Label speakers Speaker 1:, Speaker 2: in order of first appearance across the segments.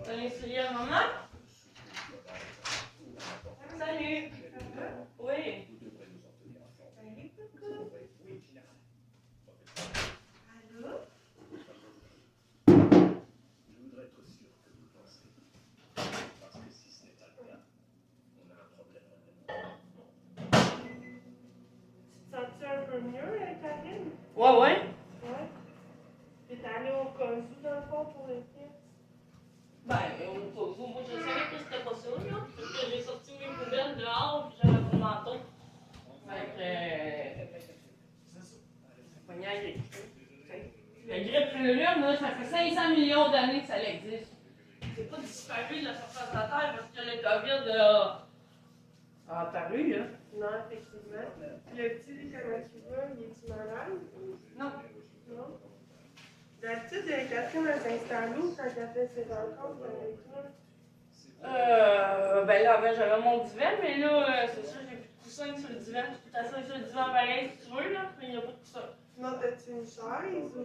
Speaker 1: T'as essayé à maman? Salut! Oui.
Speaker 2: Salut, coucou. Allô?
Speaker 3: Je voudrais être sûr que vous pensez. Parce que si ce n'est pas le cas, on a un problème maintenant.
Speaker 2: Tu te sens-tu un peu mieux, Karine?
Speaker 1: Ouais.
Speaker 2: Ouais. T'es allée au cas où, dans le fond, pour les tests?
Speaker 1: Ben, au cas où, moi je savais que c'était pas ça, là. Parce que j'ai sorti mes poubelles dehors puis j'avais mon manteau. Fait que. J'ai pogné la grippe. La grippe rhume, là, ça fait 500 millions d'années que ça existe. C'est pas disparu de la surface de la Terre parce que le COVID a apparu, là.
Speaker 2: Non, effectivement. Le petit, comment tu vas? Il est-tu malade?
Speaker 1: Non.
Speaker 2: Non? D'habitude, Catherine, elle s'installe où quand elle fait ses rencontres avec toi?
Speaker 1: Ben là, avant j'avais mon divan, mais là, c'est sûr, j'ai plus de coussin sur le divan. Tu peux t'asseoir sur le divan pareil si tu veux, là, mais il n'y a pas de coussin.
Speaker 2: Sinon, t'as-tu une chaise ou.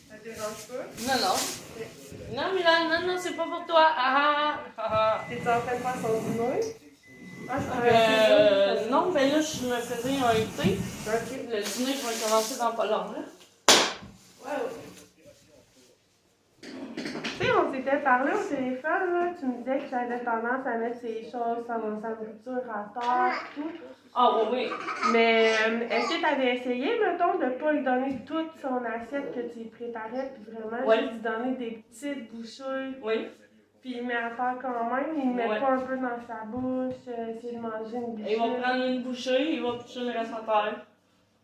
Speaker 2: Ça te dérange pas?
Speaker 1: Non, Milan, non, c'est pas pour toi.
Speaker 2: T'es en train de faire son dîner? Ah, je
Speaker 1: Non, ben là, je me faisais un thé.
Speaker 2: Ok.
Speaker 1: Le dîner, je vais commencer dans pas long, là.
Speaker 2: Ouais. Tu sais, on s'était parlé au téléphone, là, tu me disais que tu avais tendance à mettre ces choses, sa nourriture à terre, tout.
Speaker 1: Ah, oui.
Speaker 2: Mais est-ce que tu avais essayé, mettons, de ne pas lui donner toute son assiette que tu lui préparais, puis vraiment
Speaker 1: Oui.
Speaker 2: juste lui donner des petites bouchées,
Speaker 1: Oui.
Speaker 2: puis il met à terre quand même, il ne met
Speaker 1: Ouais.
Speaker 2: pas un peu dans sa bouche, essayer de manger une bouchée.
Speaker 1: Il va prendre une bouchée, il va pitcher le reste à terre.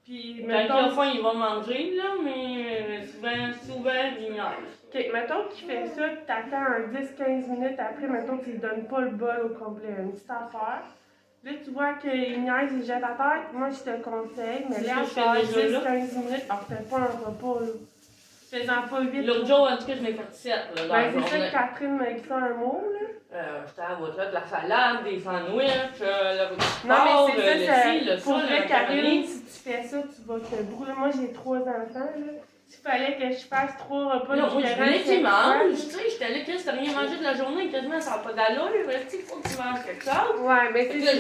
Speaker 2: Puis,
Speaker 1: Quand il a
Speaker 2: mettons,
Speaker 1: faim, il va manger, là, mais souvent, il niaise.
Speaker 2: OK, mettons qu'il fait ça, que t'attends un 10-15 minutes après, mettons qu'il ne donne pas le bol au complet, une petite affaire. Là, tu vois qu'il niaise, il jette à terre, moi je te conseille, mais
Speaker 1: C'est
Speaker 2: là,
Speaker 1: ce que je fais déjà,
Speaker 2: 10-15 minutes, alors fais pas un repas, là. Fais-en pas 8.
Speaker 1: L'autre jour, en tout cas, je m'ai fait 7, là, dans la
Speaker 2: Ben, c'est ça
Speaker 1: journée.
Speaker 2: que Catherine m'a écrit un mot, là.
Speaker 1: J'étais à votre de la salade, des sandwichs, le
Speaker 2: Non, mais c'est ça,
Speaker 1: le
Speaker 2: pour
Speaker 1: ça,
Speaker 2: vrai,
Speaker 1: le
Speaker 2: Karine,
Speaker 1: macaroni.
Speaker 2: si tu fais ça, tu vas te brûler. Moi, j'ai 3 enfants, là. S'il fallait que je fasse 3 repas
Speaker 1: Non, moi, je voulais
Speaker 2: différents,
Speaker 1: qu'ils mangent, tu sais, j'étais là, Chris, t'as rien mangé de la journée, quasiment, ça n'a pas d'allure, il faut que tu manges quelque chose.
Speaker 2: Ouais, mais
Speaker 1: Fait que
Speaker 2: c'est
Speaker 1: là,
Speaker 2: ça.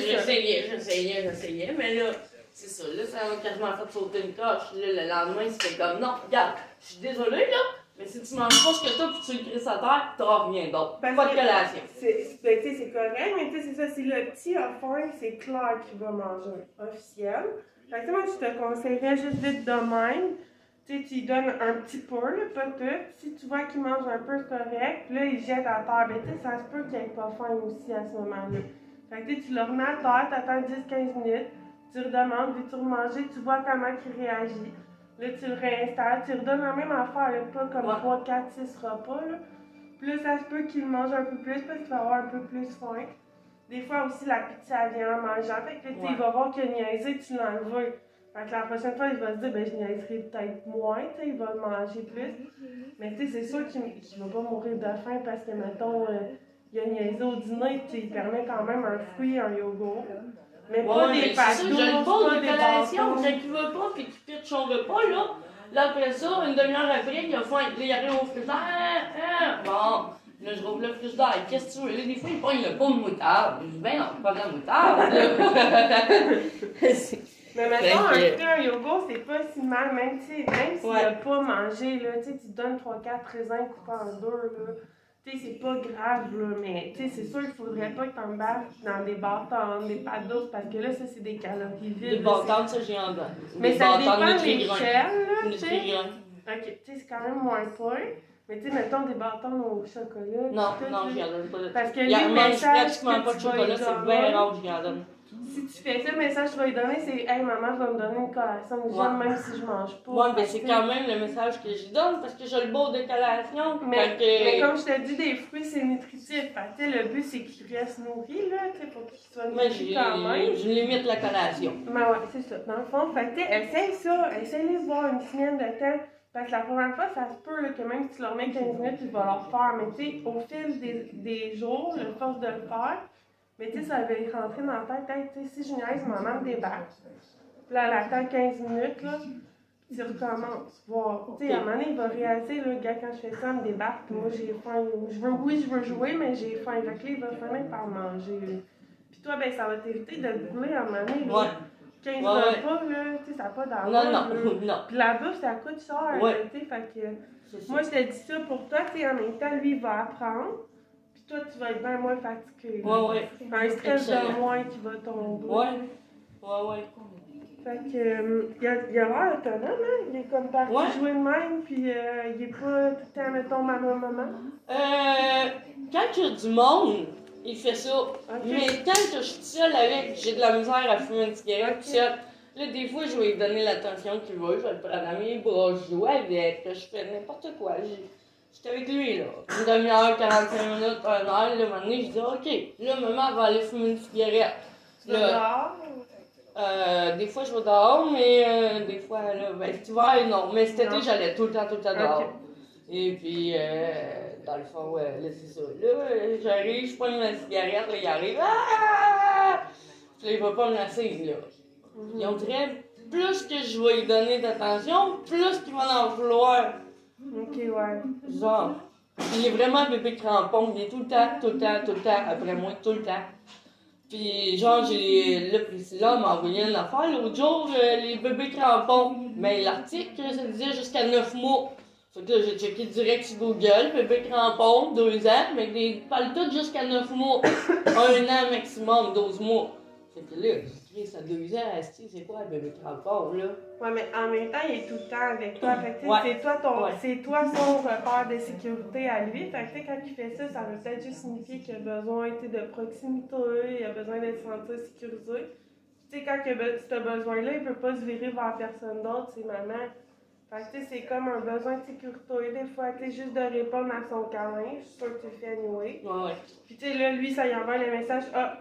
Speaker 1: j'essayais, mais là, c'est ça, là, ça m'a quasiment fait sauter une coche. Là, le lendemain, c'était comme, non, regarde, je suis désolée, là, mais si tu manges pas ce que t'as puis tu le crisses à terre, t'auras rien d'autre.
Speaker 2: Parce
Speaker 1: Pas de
Speaker 2: que
Speaker 1: collation.
Speaker 2: Ben, tu sais, c'est correct, mais tu sais, c'est ça. Si le petit a faim, c'est clair qu'il va manger. Officiel. Fait que, tu sais, moi, je te conseillerais juste vite de même. Tu sais, tu lui donnes un petit peu, là, pas tout. Si tu vois qu'il mange un peu, c'est correct. Puis là, il jette à terre. Ben, tu sais, ça se peut qu'il ait pas faim aussi à ce moment-là. Fait que, tu sais, tu le remets à terre, t'attends 10-15 minutes. Tu redemandes, veux-tu remanger, tu vois comment il réagit. Là, tu le réinstalles, tu redonnes la même affaire, là, pas comme 3, 4, 6 repas, là. Puis là, ça se peut qu'il mange un peu plus parce qu'il va avoir un peu plus faim. Des fois aussi, la pizza vient en mangeant. Fait que là, il va voir qu'il a niaisé, tu l'as enlevé. Fait que la prochaine fois, il va se dire, ben, je niaiserai peut-être moins, tu sais, il va manger plus. Mais tu sais, c'est sûr qu'il va pas mourir de faim parce que, mettons, il a niaisé au dîner, tu sais, il permet quand même un fruit, un yogourt. Mais pas des pâtes douces,
Speaker 1: je le pose
Speaker 2: pas
Speaker 1: de
Speaker 2: des
Speaker 1: collation,
Speaker 2: bâtons.
Speaker 1: quand il veut pas puis qu'il pitche son repas, là, après ça, une demi-heure après, il a faim, là, il arrive au frigidaire, bon, là, je rouvre le frigidaire, qu'est-ce que tu veux, là, des fois, il pogne le pot de moutarde, je dis, ben non, pas de la moutarde,
Speaker 2: Mais mettons, un fruit, un yogourt, c'est pas si mal, même s'il n'a pas mangé, là, tu sais, tu donnes 3-4 raisins coupés en deux, là. Tu sais, c'est pas grave, là, mais tu sais, c'est sûr qu'il faudrait pas que t'en battes dans des bâtons, des pâtes douces, parce que là, ça, c'est des calories vides.
Speaker 1: Des bâtons, ça, j'ai en donne.
Speaker 2: Mais ça dépend lesquels, là, tu sais.
Speaker 1: Nutri-grain.
Speaker 2: Ok, tu sais, c'est quand même moins peur. Mais tu sais, mettons des bâtons au chocolat.
Speaker 1: Non,
Speaker 2: tout,
Speaker 1: non,
Speaker 2: là.
Speaker 1: j'y en donne pas.
Speaker 2: Parce que
Speaker 1: Il
Speaker 2: les
Speaker 1: mange
Speaker 2: messages
Speaker 1: pratiquement
Speaker 2: que
Speaker 1: pas de
Speaker 2: tu vas
Speaker 1: chocolat,
Speaker 2: lui
Speaker 1: c'est
Speaker 2: donner,
Speaker 1: bien rare que j'y en donne.
Speaker 2: si tu fais ça, le message que tu vas lui donner, c'est « Hey, maman, je vais me donner une collation de jambes, même si je mange pas. »
Speaker 1: Ouais, mais c'est quand même le message que j'y donne, parce que j'ai le beau de collation.
Speaker 2: Mais comme je te dis, des fruits, c'est nutritif. Fait que, le but, c'est qu'il reste nourri, là, tu sais, pour qu'il soit nourri quand même.
Speaker 1: Je limite la collation.
Speaker 2: Ben ouais, c'est ça. Dans le fond, fait que, essaye ça. Essaye-les de voir une semaine de temps. Parce que la première fois, ça se peut là, que même si tu leur mets 15 minutes, tu vas leur faire. Mais tu sais, au fil des jours, le force de le faire. Mais tu sais, ça avait rentré dans la tête, hey, tu sais, si je niaise, maman me débarque. Puis là, elle attend 15 minutes, là, puis tu recommences. Voir. Tu sais, à un moment donné, il va réaliser, là, le gars, quand je fais ça, elle me débarque, puis moi, j'ai faim. Je veux jouer, mais j'ai faim. Fait que là, il va finir par manger, là. Puis toi, ben, ça va t'éviter de te brûler à un moment donné, là.
Speaker 1: Ouais.
Speaker 2: 15
Speaker 1: Ouais, ouais.
Speaker 2: repas, là, tu sais, ça n'a pas d'allure,
Speaker 1: Non,
Speaker 2: là.
Speaker 1: non.
Speaker 2: Puis la bouffe, ça coûte cher,
Speaker 1: Ouais.
Speaker 2: là, tu sais, fait que...
Speaker 1: C'est ça.
Speaker 2: Moi, je te dis ça pour toi, tu sais, en même temps, lui, il va apprendre. Puis toi, tu vas être bien moins fatigué. là.
Speaker 1: Ouais.
Speaker 2: Un stress de
Speaker 1: Excellent.
Speaker 2: moins qui va tomber.
Speaker 1: Ouais.
Speaker 2: Fait que, il a l'air autonome, hein? Il est comme parti
Speaker 1: Ouais.
Speaker 2: jouer de même, puis il est pas tout le temps, mettons, maman.
Speaker 1: Quand il y a du monde, il fait ça. Mais quand je suis seule avec, j'ai de la misère à fumer une cigarette seule. Là, des fois, je vais lui donner l'attention qu'il veut, je vais le prendre dans mes bras, je joue avec, je fais n'importe quoi. J'étais avec lui, là. Une demi-heure, 45 minutes, 1 heure, là, un moment donné, je dis, OK, là, maman va aller fumer une cigarette.
Speaker 2: Tu vas dehors?
Speaker 1: Des fois, je vais dehors, mais des fois, là, ben, cet hiver, non. Mais cet été,
Speaker 2: Non.
Speaker 1: j'allais tout le temps dehors.
Speaker 2: Ok.
Speaker 1: Et puis, dans le fond, là, c'est ça. Là, j'arrive, je prends ma cigarette, là, il arrive. Ah! Puis là, il va pas me laisser, là. Et on dirait, plus que je vais lui donner d'attention, plus qu'il va en vouloir.
Speaker 2: Ok, ouais.
Speaker 1: Genre, il est vraiment bébé crampon, il est tout le temps, après moi, tout le temps. Puis, genre, là, Priscilla m'a envoyé une affaire l'autre jour, les bébés crampons. Mais l'article, ça disait jusqu'à 9 mois. Fait que là, j'ai checké direct sur Google, bébé crampon, 2 ans, mais ils parlent tous jusqu'à 9 mois. 1 an maximum, 12 mois. Fait que là, Chris, à 2 ans, c'est quoi un bébé crampon, là?
Speaker 2: Ouais, mais en même temps, il est tout le temps avec toi. Fait que, tu sais,
Speaker 1: Ouais.
Speaker 2: c'est toi son repère de sécurité à lui. Fait que, tu sais, quand il fait ça, ça veut peut-être juste signifier qu'il a besoin, tu sais, de proximité, il a besoin de se sentir sécurisé. Tu sais, quand il a ce besoin-là, il peut pas se virer vers personne d'autre, c'est maman. Fait que, tu sais, c'est comme un besoin de sécurité, des fois, tu sais, juste de répondre à son câlin. Je suis sûre que tu le fais anyway.
Speaker 1: Ouais.
Speaker 2: Puis, tu sais, là, lui, ça y envoie le message, ah,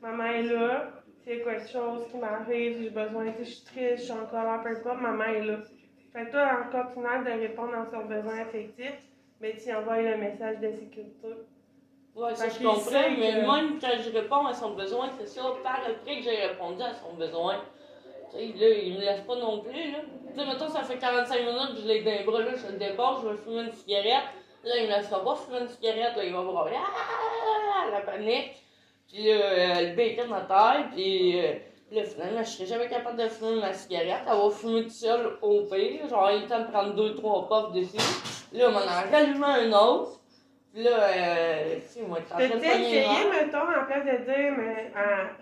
Speaker 2: maman est là. S'il y a quelque chose qui m'arrive, j'ai besoin, tu sais, je suis triste, je suis en colère, peu importe, maman est là. Fait que toi, en continuant de répondre à son besoin affectif, ben, tu envoies le message de sécurité.
Speaker 1: Ouais, ça
Speaker 2: Fait
Speaker 1: je
Speaker 2: qu'il
Speaker 1: comprends,
Speaker 2: sait
Speaker 1: mais
Speaker 2: que-
Speaker 1: même quand je réponds à son besoin, c'est ça, par après que j'ai répondu à son besoin. Tu sais, là, il me laisse pas non plus, là. Tu sais, mettons, ça fait 45 minutes que je l'ai dans les bras, là, je le dépose, je vais fumer une cigarette. Là, il me laissera pas fumer une cigarette, là, il va voir, la panique. Puis là, le bacon à terre, puis là, finalement, je serais jamais capable de fumer ma cigarette. Elle va fumer toute seule au pire. Genre, il est temps de prendre 2-3 puffs dessus. Là, on m'en a rallumé un autre. Puis là, tu sais, moi, je suis en train de
Speaker 2: T'as-tu
Speaker 1: pogner
Speaker 2: essayé,
Speaker 1: une heure.
Speaker 2: mettons, en place de dire, mais,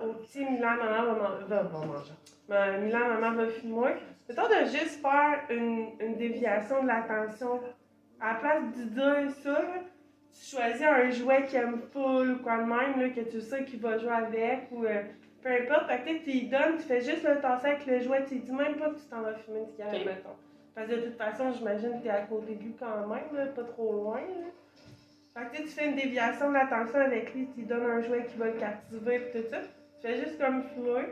Speaker 2: au petit Milan, maman va manger. Ben, Milan, maman va fumer. Mettons de juste faire une déviation de l'attention. À la place de dire ça, là, tu choisis un jouet qu'il aime full ou quoi de même, là, que tu sais qu'il va jouer avec, ou peu importe. Fait que tu lui donnes, tu fais juste le tasser avec le jouet, tu lui dis même pas que tu t'en vas fumer une cigarette,
Speaker 1: Ok.
Speaker 2: mettons. Parce que de toute façon, j'imagine que t'es à côté de lui quand même, là, pas trop loin. Là. Fait que tu fais une déviation de l'attention avec lui, tu lui donnes un jouet qui va le captiver et tout ça. Tu fais juste comme fumer,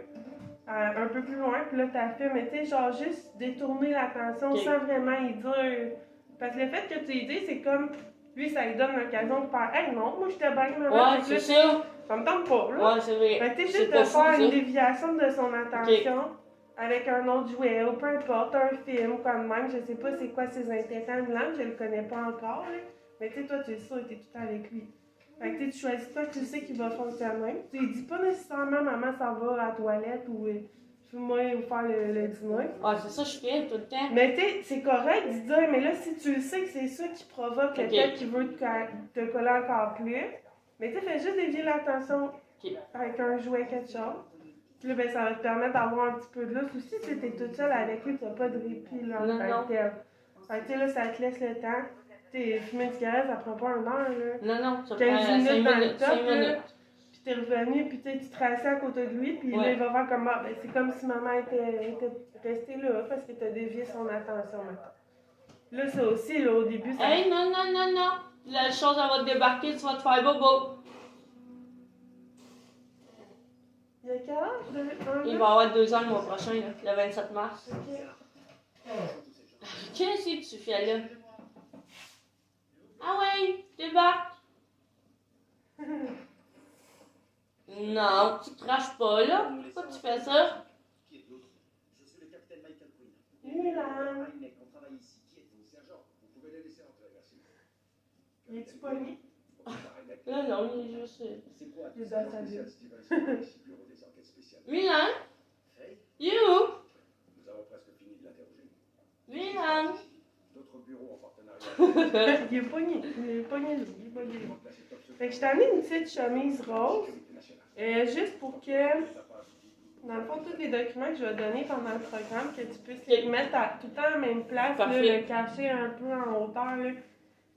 Speaker 2: un peu plus loin, puis là t'as fait, mais tu sais, genre juste détourner l'attention
Speaker 1: Ok.
Speaker 2: sans vraiment y dire. Parce que le fait que tu lui dis, c'est comme, lui, ça lui donne l'occasion de faire, hey non, moi j'étais bien, maman.
Speaker 1: Ouais,
Speaker 2: Fait que
Speaker 1: c'est
Speaker 2: là,
Speaker 1: ça.
Speaker 2: ça me tente pas, là.
Speaker 1: Ouais, c'est vrai.
Speaker 2: Fait que tu sais,
Speaker 1: C'est
Speaker 2: juste
Speaker 1: pas
Speaker 2: de
Speaker 1: fou,
Speaker 2: faire une
Speaker 1: ça.
Speaker 2: déviation de son attention avec un autre jouet, ou peu importe, un film, quoi de même. Je sais pas c'est quoi ses intérêts, Milan, je le connais pas encore, là. Mais tu sais, toi, tu es sûr, t'es tout le temps avec lui. Fait que tu choisis toi, tu sais qu'il va fonctionner. Tu lui dis pas nécessairement, maman, ça va à la toilette ou fumer ou faire le dîner.
Speaker 1: Ouais, c'est ça que je fais tout le temps.
Speaker 2: Mais tu sais, c'est correct de dire, mais là, si tu le sais que c'est ça qui provoque le
Speaker 1: Ok.
Speaker 2: fait qu'il veut te coller encore plus, mais tu sais, fais juste dévier l'attention
Speaker 1: Ok.
Speaker 2: avec un jouet, quelque chose. Puis là, ben, ça va te permettre d'avoir un petit peu de lousse. Aussi, si t'es toute seule avec lui, t'as pas de répit, là, en
Speaker 1: Non,
Speaker 2: tant
Speaker 1: non.
Speaker 2: que tel. Fait que tu sais, là, ça te laisse le temps. T'es fumé une cigarette, ça prend pas 1 heure, là.
Speaker 1: Non, ça
Speaker 2: 15
Speaker 1: prend 5
Speaker 2: minutes dans le
Speaker 1: minutes.
Speaker 2: top,
Speaker 1: 5
Speaker 2: là.
Speaker 1: minutes.
Speaker 2: Puis t'es revenu, puis tu sais, tu te rassis à côté de lui, puis là,
Speaker 1: Ouais.
Speaker 2: il va faire comme, ah, ben, c'est comme si maman était restée là, parce que t'as dévié son attention maintenant. Là, ça aussi, là, au début, ça...
Speaker 1: Hey, non. La chose, elle va te débarquer, tu vas te faire bobo.
Speaker 2: Il y a quel âge?
Speaker 1: Il va avoir 2 ans le mois prochain, là, le 27 mars.
Speaker 2: Ok.
Speaker 1: Qu'est-ce que tu fais là? Ah ouais, débarque. Non, tu craches pas, là. Pourquoi tu fais ça?
Speaker 3: Qui êtes-vous? Je suis le capitaine Michael Quinn.
Speaker 2: Milan.
Speaker 3: Mec, on travaille ici. Qui êtes-vous? Sergent, vous pouvez les laisser entrer, merci.
Speaker 2: Il est-tu pogné?
Speaker 1: Là, non, il est juste...
Speaker 3: C'est quoi?
Speaker 2: Il est dans sa vie.
Speaker 3: Bureau des enquêtes spéciales.
Speaker 1: Milan?
Speaker 3: Hey,
Speaker 1: You? Où?
Speaker 3: nous avons presque fini de l'interroger.
Speaker 1: Milan?
Speaker 3: D'autres bureaux en partenariat.
Speaker 2: Il est pogné. Il est pogné, lui. Il est pogné. Fait que je t'ai amené une petite chemise rose. Juste pour que, dans le fond, tous les documents que je vais donner pendant le programme, que tu puisses les mettre tout le temps à la même place, là,
Speaker 1: Parfait.
Speaker 2: le cacher un peu en hauteur, là.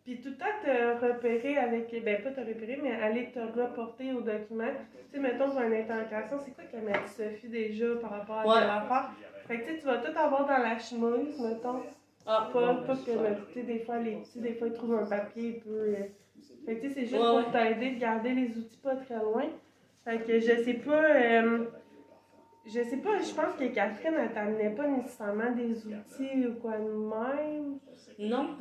Speaker 2: Puis tout le temps te repérer avec, ben pas te repérer, mais aller te reporter aux documents. Tu sais, mettons, pour une interrogation, c'est quoi qu'elle m'a dit Sophie déjà par rapport à telle affaire? Fait que tu vas tout avoir dans la chemise, mettons.
Speaker 1: Ah,
Speaker 2: Pas que, tu sais, des fois, les petits, des fois, ils trouvent un papier, un peu. Fait que tu sais, c'est juste pour t'aider de garder les outils pas très loin. Fait que je sais pas, je pense que Catherine, elle t'amenait pas nécessairement des outils ou quoi de même.
Speaker 1: non.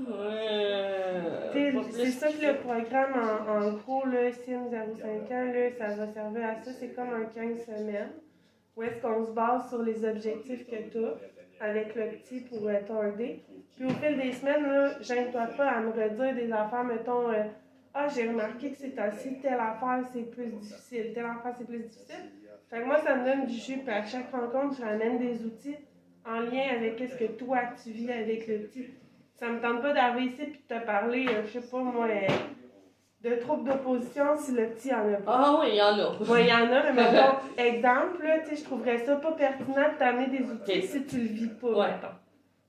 Speaker 2: C'est ça que le programme, en gros, là, SIM 05 ans, là, ça va servir à ça. C'est comme un 15 semaines. Où est-ce qu'on se base sur les objectifs que tu as avec le petit pour t'aider. Puis au fil des semaines, là, gêne-toi pas à me redire des affaires, mettons, ah, j'ai remarqué que c'est assis, telle affaire c'est plus difficile, telle affaire c'est plus difficile. Fait que moi, ça me donne du jus, puis à chaque rencontre, je ramène des outils en lien avec ce que toi tu vis avec le petit. Ça me tente pas d'arriver ici puis de te parler, je sais pas moi, de troubles d'opposition si le petit en a pas.
Speaker 1: Ah oui, il y en a.
Speaker 2: Oui, il y en a, mais mettons, exemple, là, tu sais, je trouverais ça pas pertinent de t'amener des outils si tu le vis pas, mettons.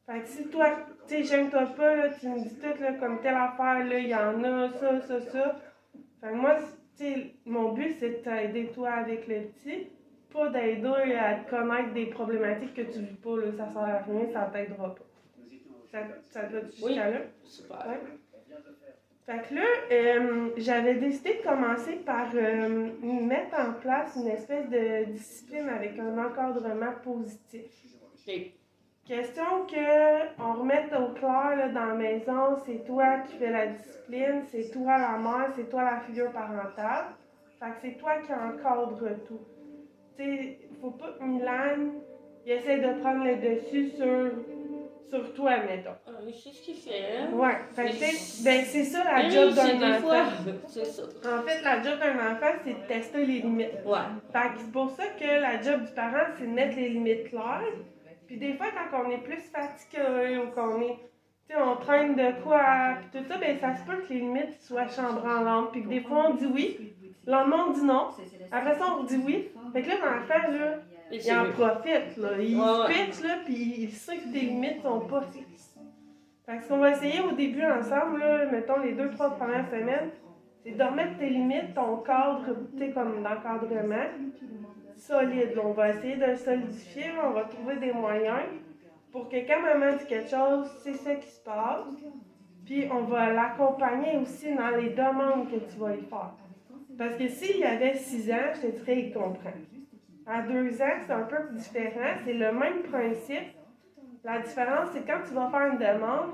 Speaker 2: Fait que si toi, tu sais, j'aime-toi pas, là, tu me dis tout, là, comme telle affaire, là, il y en a, ça. Fait que moi, tu sais, mon but, c'est de t'aider, toi, avec le petit, pas d'aider à te connaître des problématiques que tu vis pas, là, ça sert à rien, ça t'aidera pas. Ça te va jusqu'à là?
Speaker 1: Super.
Speaker 2: Ouais. Fait que là, j'avais décidé de commencer par mettre en place une espèce de discipline avec un encadrement positif.
Speaker 1: Okay.
Speaker 2: Question qu'on remette au clair là, dans la maison, c'est toi qui fais la discipline, c'est toi la mère, c'est toi la figure parentale. Fait que c'est toi qui encadre tout. Tu sais, faut pas que Milan il essaie de prendre le dessus sur toi, mettons.
Speaker 1: Il sait ce qu'il fait, hein?
Speaker 2: Ouais, fait que ben, c'est ça la job d'un enfant.
Speaker 1: C'est ça.
Speaker 2: En fait, la job d'un enfant, c'est de tester les limites.
Speaker 1: Ouais.
Speaker 2: Fait que c'est pour ça que la job du parent, c'est de mettre les limites claires. Puis des fois, quand on est plus fatigué ou qu'on est, tu sais, on traîne de quoi, puis tout ça, ben ça se peut que les limites soient chambranlantes. Puis que des fois, on dit oui, le lendemain, on dit non. Après ça, on dit oui. Fait que là, l'enfant, là, il en profite, là. Il se pitch, là, puis il sait que tes limites sont pas fixes. Fait que ce qu'on va essayer au début ensemble, là, mettons les 2-3 premières semaines, c'est de remettre tes limites, ton cadre, tu sais, comme d'encadrement, solide. Là. On va essayer de le solidifier, là, on va trouver des moyens pour que quand maman dit quelque chose, c'est ça qui se passe. Puis on va l'accompagner aussi dans les demandes que tu vas lui faire. Parce que s'il y avait 6 ans, je te dirais, il comprend. À 2 ans, c'est un peu différent, c'est le même principe. La différence, c'est quand tu vas faire une demande,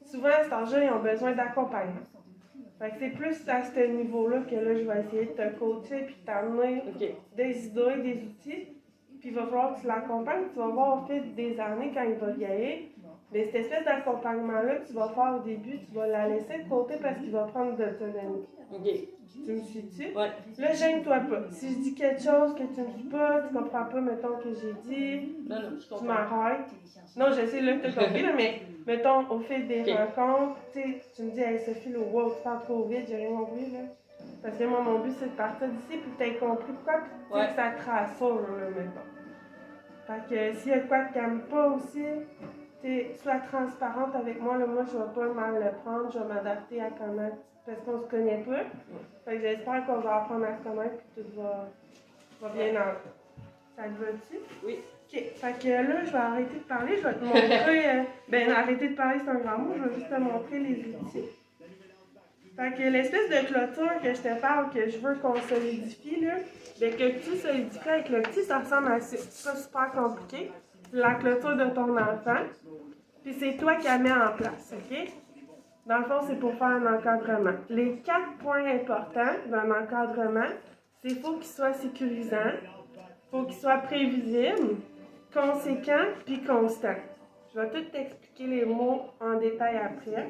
Speaker 2: souvent à cet âge-là, ils ont besoin d'accompagnement. Fait que c'est plus à ce niveau-là que là, je vais essayer de te coacher puis de t'amener des idées, des outils. Puis il va falloir que tu l'accompagnes. Tu vas voir au fil des années quand il va vieillir. Mais cette espèce d'accompagnement-là que tu vas faire au début, tu vas la laisser de côté parce qu'il va prendre de l'autonomie. Tu me suis-tu?
Speaker 1: Ouais.
Speaker 2: Là, gêne-toi pas. Si je dis quelque chose que tu ne suis pas, tu comprends pas, mettons, que j'ai dit,
Speaker 1: Non, je comprends.
Speaker 2: tu m'arrêtes. Non, je sais là que tu as compris, là, mais mettons, au fil des rencontres, tu me dis, hey Sophie, le wow, tu parles trop vite, j'ai rien compris, là. Parce que moi, mon but, c'est de partir d'ici, puis que tu aies compris pourquoi, puis que ça te rassure, là, mettons. Fait que s'il y a de quoi que tu n'aimes pas aussi, sois transparente avec moi, là, moi, je vais pas mal le prendre, je vais m'adapter à comment, parce qu'on se connaît pas. Fait que j'espère qu'on va apprendre à se connaître, puis tout va bien en. Ça te va-tu?
Speaker 1: Oui.
Speaker 2: OK. Fait que là, je vais arrêter de parler. Je vais te montrer... arrêter de parler, c'est un grand mot. Je vais juste te montrer les outils. Fait que l'espèce de clôture que je te parle, que je veux qu'on solidifie, là, bien que tu solidifies avec le petit, ça ressemble à ça. C'est pas super compliqué. C'est la clôture de ton enfant. Puis c'est toi qui la mets en place, OK? Dans le fond, c'est pour faire un encadrement. Les 4 points importants d'un encadrement, c'est qu'il faut qu'il soit sécurisant, faut qu'il soit prévisible, conséquent, puis constant. Je vais tout t'expliquer les mots en détail après.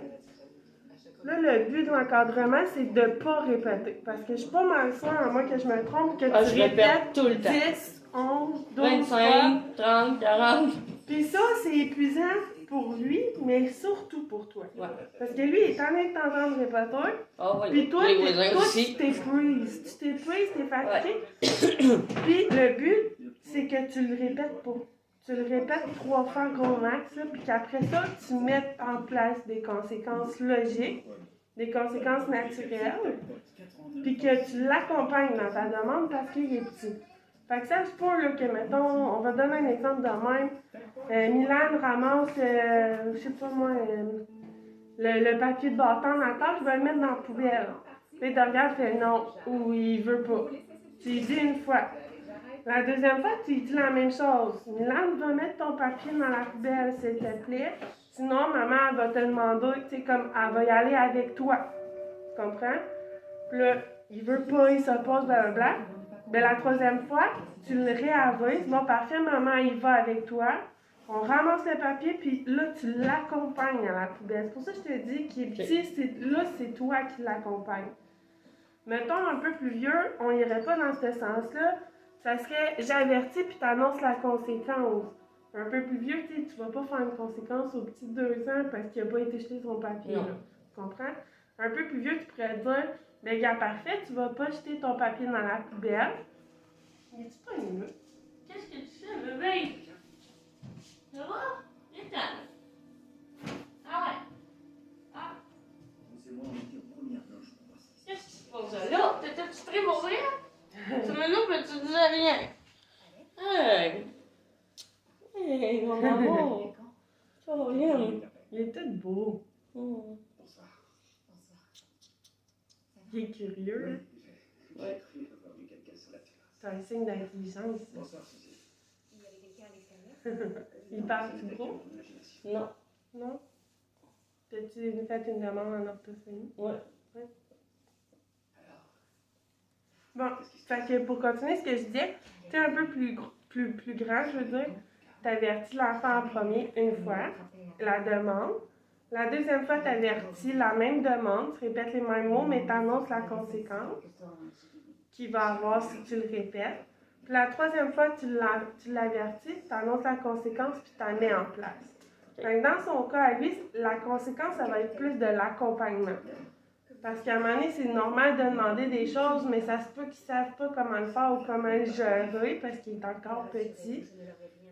Speaker 2: Là, le but de l'encadrement, c'est de ne pas répéter. Parce que je suis pas mal sûre, à moins que je me trompe, que
Speaker 1: Ah,
Speaker 2: tu
Speaker 1: je répète
Speaker 2: répètes
Speaker 1: tout le temps.
Speaker 2: 10, 11, 12 fois.
Speaker 1: 25, 30, 40.
Speaker 2: Puis ça, c'est épuisant pour lui, mais surtout pour toi.
Speaker 1: Ouais.
Speaker 2: Parce que lui, il est en train de t'entendre répéter.
Speaker 1: Ah oui,
Speaker 2: Puis toi,
Speaker 1: les voisins
Speaker 2: toi
Speaker 1: aussi.
Speaker 2: tu t'épuises. Tu t'épuises, t'es fatigué. Puis le but, c'est que tu le répètes pas. Tu le répètes 3 fois gros max, là, puis qu'après ça, tu mettes en place des conséquences logiques, des conséquences naturelles, puis que tu l'accompagnes dans ta demande parce qu'il est petit. Fait que ça se peut là, que, mettons, on va donner un exemple de même. Milan ramasse, je sais pas moi, le papier de bâton dans la table, je vais le mettre dans la poubelle. Puis tu regardes, tu fais non, ou il veut pas. Tu lui dis une fois. La deuxième fois, tu lui dis la même chose. Milan, va mettre ton papier dans la poubelle, s'il te plaît. Sinon, maman, elle va te demander, tu sais, comme, elle va y aller avec toi. Tu comprends? Puis là, il veut pas, il s'oppose, blablabla. Ben, la troisième fois, tu le réavises. Bon, parfait, maman, il va avec toi. On ramasse le papier, puis là, tu l'accompagnes à la poubelle. C'est pour ça que je te dis qu'il est petit, là, c'est toi qui l'accompagnes. Mettons un peu plus vieux, on irait pas dans ce sens-là. Ça serait, j'avertis, puis t'annonces la conséquence. Un peu plus vieux, tu vas pas faire une conséquence au petit 2 ans parce qu'il a pas été jeté son papier. Là. Tu comprends? Un peu plus vieux, tu pourrais dire, ben, gars, parfait, tu vas pas jeter ton papier dans la poubelle. Mais tu pas mieux?
Speaker 1: Qu'est-ce que tu fais, bébé? Ça va? Viens-t'en. Arrête. Ah,
Speaker 3: C'est moi qui ai première loge pour passer.
Speaker 1: qu'est-ce que tu faisais là? T'étais-tu prêt pour rien? Tu me loues, mais tu disais rien. Hey! Hey, mon amour! Ça va bien?
Speaker 2: Il est tout beau.
Speaker 3: Bonsoir.
Speaker 2: Il est curieux, hein?
Speaker 3: J'ai cru avoir vu quelqu'un sur la terrasse.
Speaker 2: C'est un signe d'intelligence. Ça.
Speaker 3: Bonsoir, Suzy.
Speaker 4: Il y avait quelqu'un à l'extérieur?
Speaker 2: Il parle tout gros?
Speaker 1: Non.
Speaker 2: Non? T'as-tu fait une demande en orthophonie?
Speaker 1: Ouais.
Speaker 2: Bon, fait que pour continuer ce que je disais, tu es un peu plus grand, je veux dire, t'avertis l'enfant en premier une fois, la demande. La deuxième fois, t'avertis la même demande, tu répètes les mêmes mots, mais t'annonces la conséquence qu'il va avoir si tu le répètes. Puis la troisième fois, tu l'avertis, tu annonces la conséquence, puis tu la mets en place. Donc, dans son cas, à lui, la conséquence, ça va être plus de l'accompagnement. Parce qu'à un moment donné, c'est normal de demander des choses, mais ça se peut qu'ils ne savent pas comment le faire ou comment le gérer parce qu'il est encore petit.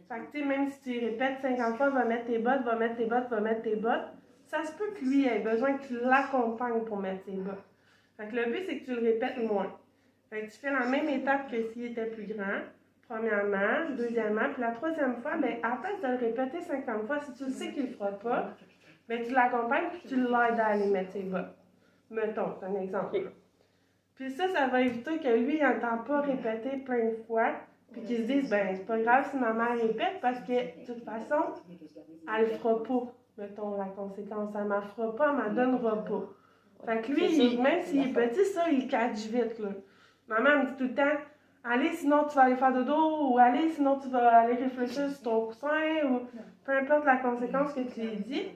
Speaker 2: Fait que, tu sais, même si tu lui répètes 50 fois, va mettre tes bottes, va mettre tes bottes, va mettre tes bottes, ça se peut que lui ait besoin que tu l'accompagnes pour mettre ses bottes. Fait que le but, c'est que tu le répètes moins. Fait que tu fais la même étape que s'il était plus grand. Premièrement, deuxièmement, puis la troisième fois, bien, à la place de le répéter 50 fois, si tu le sais qu'il ne le fera pas, bien, tu l'accompagnes puis tu l'aides à aller mettre ses bottes. Mettons, c'est un exemple. Puis ça va éviter que lui, il n'entend pas répéter plein de fois, puis qu'il se dise, ben, c'est pas grave si maman répète, parce que, de toute façon, elle le fera pas, mettons, la conséquence. Elle m'en fera pas, elle m'en donnera pas. Fait que lui, même s'il est petit, ça, il catch vite, là. Maman me dit tout le temps, allez, sinon tu vas aller faire dodo, ou allez, sinon tu vas aller réfléchir sur ton coussin, ou peu importe la conséquence que tu lui dis.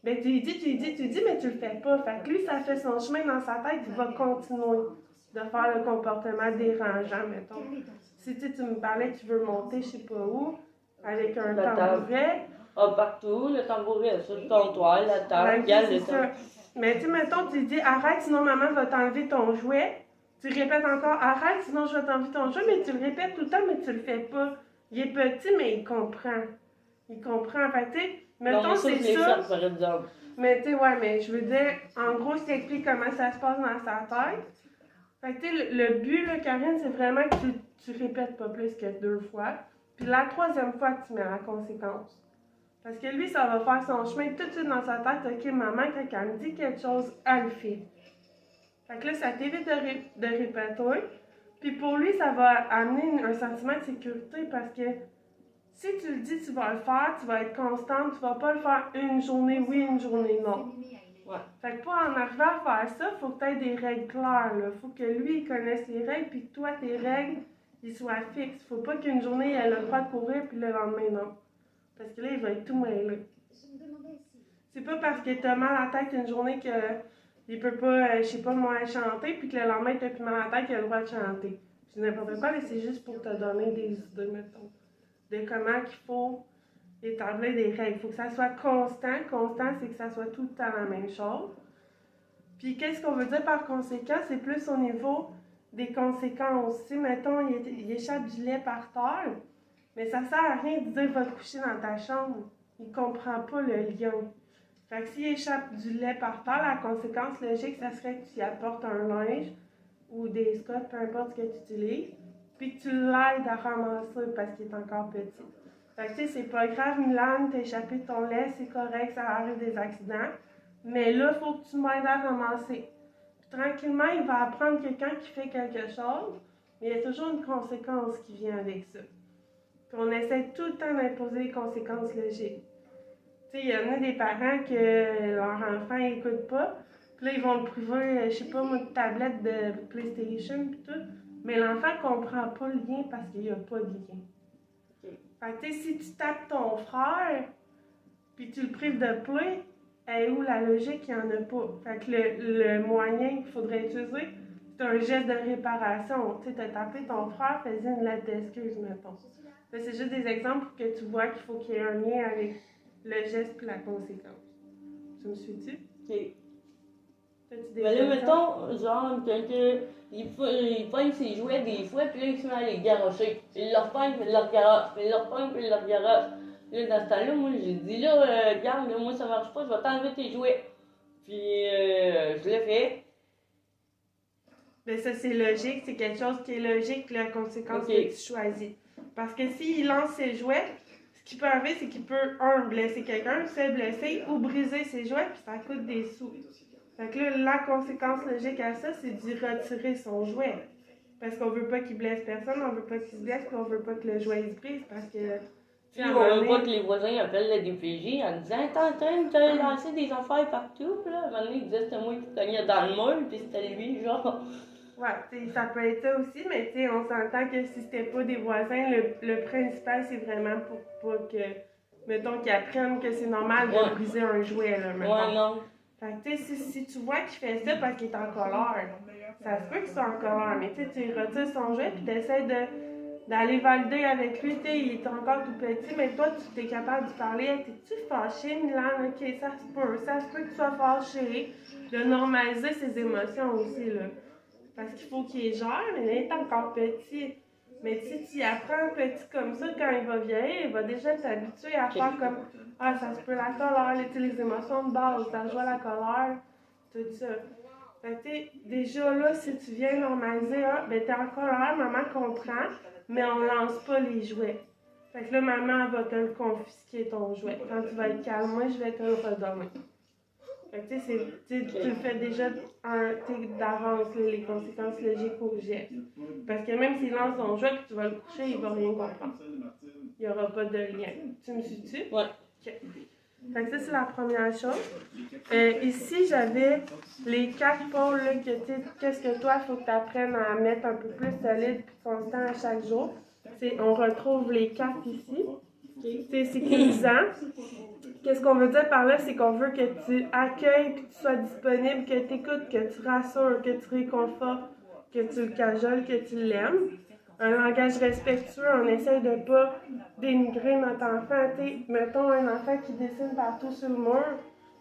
Speaker 2: Ben, tu lui dis, mais tu le fais pas. Fait que lui, ça fait son chemin dans sa tête, il va continuer de faire le comportement dérangeant, mettons. Si tu me parlais, tu veux monter, je sais pas où, avec un tambouret.
Speaker 1: Ah, partout, le tambouret, sur le comptoir, la table, regarde le temps.
Speaker 2: Mais tu sais, mettons, tu lui dis, arrête, sinon maman va t'enlever ton jouet. Tu répètes encore, arrête, sinon je vais t'enlever ton jouet, mais tu le répètes tout le temps, mais tu le fais pas. Il est petit, mais il comprend. Il comprend. Fait que, tu sais, mettons, c'est ça.
Speaker 1: Par exemple.
Speaker 2: Mais tu sais, ouais, mais je veux dire, en gros, je t'explique comment ça se passe dans sa tête. Fait que tu sais, le but, là, Karine, c'est vraiment que tu répètes pas plus que 2 fois. Puis la troisième fois, tu mets la conséquence. Parce que lui, ça va faire son chemin tout de suite dans sa tête. OK, maman, quand elle me dit quelque chose, elle le fait. Fait que là, ça t'évite de répéter. Puis pour lui, ça va amener un sentiment de sécurité parce que si tu le dis, tu vas le faire, tu vas être constante, tu vas pas le faire une journée oui, une journée non.
Speaker 1: Ouais.
Speaker 2: Fait que pour en arriver à faire ça, faut que tu aies des règles claires. Là. Faut que lui, il connaisse ses règles, puis que toi, tes règles, ils soient fixes. Faut pas qu'une journée, elle a le droit de courir, puis le lendemain, non. Parce que là, il va être tout mêlé.
Speaker 4: Je me demandais si...
Speaker 2: C'est pas parce que t'as mal à la tête une journée que il peut pas, je sais pas moi, chanter, puis que le lendemain, t'as plus mal à la tête qu'il a le droit de chanter. C'est n'importe quoi, mais c'est juste pour te donner des idées, mettons, de comment qu'il faut établir des règles. Il faut que ça soit constant. Constant, c'est que ça soit tout le temps la même chose. Puis qu'est-ce qu'on veut dire par conséquent? C'est plus au niveau des conséquences. Si, mettons, il échappe du lait par terre, mais ça sert à rien de dire va te coucher dans ta chambre. Il comprend pas le lien. Fait que s'il échappe du lait par terre, la conséquence logique, ça serait que tu y apportes un linge ou des scottes, peu importe ce que tu utilises, puis que tu l'aides à ramasser parce qu'il est encore petit. Fait que tu sais, c'est pas grave, Milan, t'as échappé ton lait, c'est correct, ça arrive des accidents, mais là, il faut que tu m'aides à ramasser. Puis tranquillement, il va apprendre quelqu'un qui fait quelque chose, mais il y a toujours une conséquence qui vient avec ça. Puis on essaie tout le temps d'imposer des conséquences logiques. Tu sais, il y en a des parents que leur enfant n'écoute pas. Puis là, ils vont le priver, je sais pas moi, de tablette de PlayStation pis tout. Mais l'enfant comprend pas le lien parce qu'il n'y a pas de lien. Fait que tu sais, si tu tapes ton frère, puis tu le prives de play, elle est où la logique? Il n'y en a pas. Fait que le moyen qu'il faudrait utiliser, c'est un geste de réparation. Tu sais, t'as tapé ton frère, fais-y une lettre d'excuse, mettons. C'est juste des exemples pour que tu vois qu'il faut qu'il y ait un lien avec le geste puis la conséquence. Tu me suis-tu?
Speaker 1: Ok.
Speaker 2: T'as-tu des
Speaker 1: Mais là,
Speaker 2: exemples?
Speaker 1: mettons, genre, quelqu'un, il pogne ses jouets des fois, puis là, il se met à les garrocher. Il leur pogne, puis il leur garoche. Puis il leur pogne, puis il leur garoche. Là, dans ce temps-là, moi, j'ai dit, là, regarde, là, moi, ça marche pas, je vais t'enlever tes jouets. Puis, je l'ai fait.
Speaker 2: Ben ça, c'est logique. C'est quelque chose qui est logique, puis la conséquence
Speaker 1: Ok.
Speaker 2: que tu choisis. Parce que s'il lance ses jouets, ce qui peut arriver, c'est qu'il peut, blesser quelqu'un, se blesser ou briser ses jouets, puis ça coûte des sous. Fait que là, la conséquence logique à ça, c'est d'y retirer son jouet. Parce qu'on veut pas qu'il blesse personne, on veut pas qu'il se blesse, puis on veut pas que le jouet se brise, parce que...
Speaker 1: Puis, on veut pas que les voisins appellent la DPJ en disant, t'es en train de lancer des affaires partout. Puis là, à un moment donné, ils disaient, c'était moi qui cognais dans le moule, puis c'était lui, genre.
Speaker 2: Ouais, tu sais, ça peut être ça aussi, mais tu sais, on s'entend que si c'était pas des voisins, le principal, c'est vraiment pour pas que, mettons, qu'ils apprennent que c'est normal de briser un jouet, là, mettons.
Speaker 1: Ouais, non.
Speaker 2: Fait que, tu sais, si tu vois qu'il fait ça parce qu'il est en colère, ça se peut qu'il soit en colère, mais tu sais, tu retires son jouet puis tu essaies d'aller valider avec lui, tu sais, il est encore tout petit, mais toi, tu es capable de parler. Hey, t'es-tu fâché, Milan? Ok, ça se peut que tu sois fâché. De normaliser ses émotions aussi, là. Parce qu'il faut qu'il gère, mais il est encore petit. Mais si tu y apprends petit comme ça, quand il va vieillir, il va déjà t'habituer à faire comme ah, ça se peut la colère, les émotions de base, la joie, la colère, tout ça. Fait que déjà là, si tu viens normaliser, ah, ben t'es en colère, maman comprend, mais on lance pas les jouets. Fait que là, maman va te le confisquer ton jouet. Quand tu vas être calme, moi, je vais te le redonner. Fait que tu le fais déjà d'avance, là, les conséquences logiques au geste. Parce que même s'il lance son jouet et tu vas le coucher, il va rien comprendre. Il n'y aura pas de lien. Tu me suis-tu?
Speaker 1: Ouais.
Speaker 2: OK. Fait que ça, c'est la première chose. Ici, j'avais les 4 pôles là, que tu sais, qu'est-ce que toi, il faut que tu apprennes à mettre un peu plus solide et constant à chaque jour. On retrouve les 4 ici. C'est sécurisant. Qu'est-ce qu'on veut dire par là? C'est qu'on veut que tu accueilles, que tu sois disponible, que tu écoutes, que tu rassures, que tu réconfortes, que tu le cajoles, que tu l'aimes. Un langage respectueux, on essaie de ne pas dénigrer notre enfant. T'sais, mettons un enfant qui dessine partout sur le mur,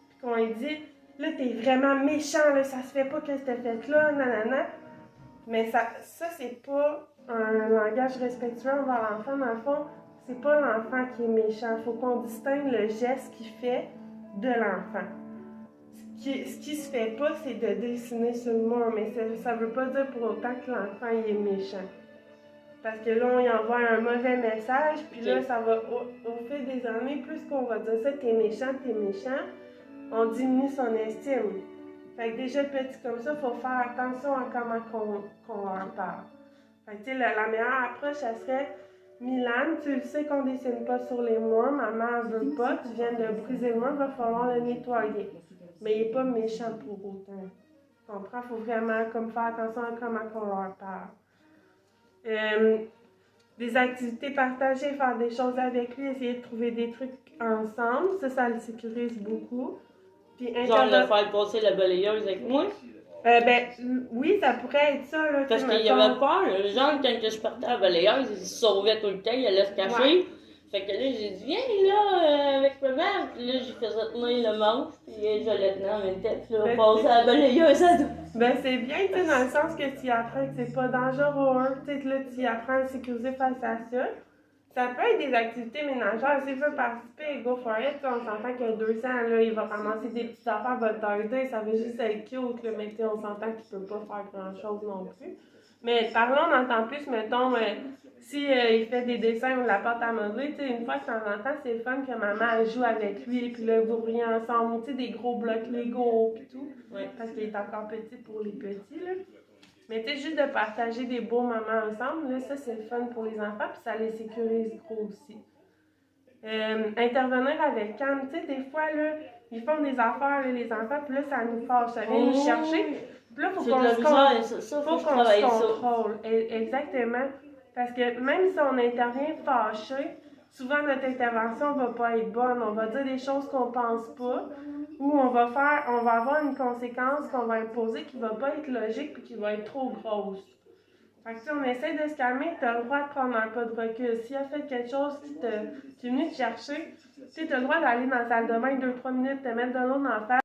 Speaker 2: puis qu'on lui dit « Là, t'es vraiment méchant, là, ça se fait pas que t'as fait là, nanana. » Mais ça c'est pas un langage respectueux envers l'enfant. Dans le fond, c'est pas l'enfant qui est méchant. Il faut qu'on distingue le geste qu'il fait de l'enfant. Ce qui se fait pas, c'est de dessiner sur le mur, mais ça veut pas dire pour autant que l'enfant il est méchant. Parce que là, on y envoie un mauvais message, puis là, ça va, au fil des années, plus qu'on va dire ça, t'es méchant, on diminue son estime. Fait que déjà petit comme ça, il faut faire attention à comment qu'on leur parle. Fait que tu sais, la meilleure approche, ça serait Milan, tu le sais qu'on dessine pas sur les murs, maman veut pas, tu viens de briser le mur, il va falloir le nettoyer. mais il n'est pas méchant pour autant. Tu comprends? Il faut vraiment comme, faire attention à comment on leur parle. Des activités partagées, faire des choses avec lui, essayer de trouver des trucs ensemble, ça le sécurise beaucoup. Puis
Speaker 1: Genre le faire passer la balayeuse avec moi.
Speaker 2: Oui, ça pourrait être ça. Là,
Speaker 1: Parce qu'il avait peur. Genre, quand je partais à la balayeuse, il se sauvait tout le temps, il allait se cacher.
Speaker 2: Ouais.
Speaker 1: Fait que là, j'ai dit, viens là, avec ma mère. Puis là, j'ai fait tenir le manche, puis je le tenais en même temps. Puis là, on passait à la balayeuse à deux.
Speaker 2: C'est bien, tu sais, dans le sens que tu apprends que c'est pas dangereux. Tu sais, là, tu apprends à sécuriser face à ça. Ça peut être des activités ménagères. S'il veut participer, go for it. On s'entend qu'à 200, là, il va ramasser des petites affaires, va t'aider. Ça veut juste être cute, là, mais on s'entend qu'il peut pas faire grand-chose non plus. Mais par là, on entend plus, mettons, si il fait des dessins ou de la pâte à modeler, tu sais, une fois de temps en temps, c'est le fun que maman elle joue avec lui, puis là, vous riez ensemble, tu sais, des gros blocs Lego, puis tout.
Speaker 1: Ouais.
Speaker 2: Parce qu'il est encore petit pour les petits, là. Mais tu sais, juste de partager des beaux moments ensemble, là, ça, c'est le fun pour les enfants, puis ça les sécurise gros aussi. Intervenir avec calme, tu sais, des fois, là, ils font des affaires, là, les enfants, puis là, ça nous fâche, ça vient nous chercher. Puis là, il faut qu'on se contrôle. Exactement. Parce que même si on intervient fâché, souvent notre intervention va pas être bonne. On va dire des choses qu'on pense pas, ou on va avoir une conséquence qu'on va imposer qui va pas être logique puis qui va être trop grosse. Fait que si on essaie de se calmer, tu as le droit de prendre un pas de recul. S'il a fait quelque chose qui est venu te chercher, tu as le droit d'aller dans la salle de bain 2-3 minutes, te mettre de l'eau dans la face.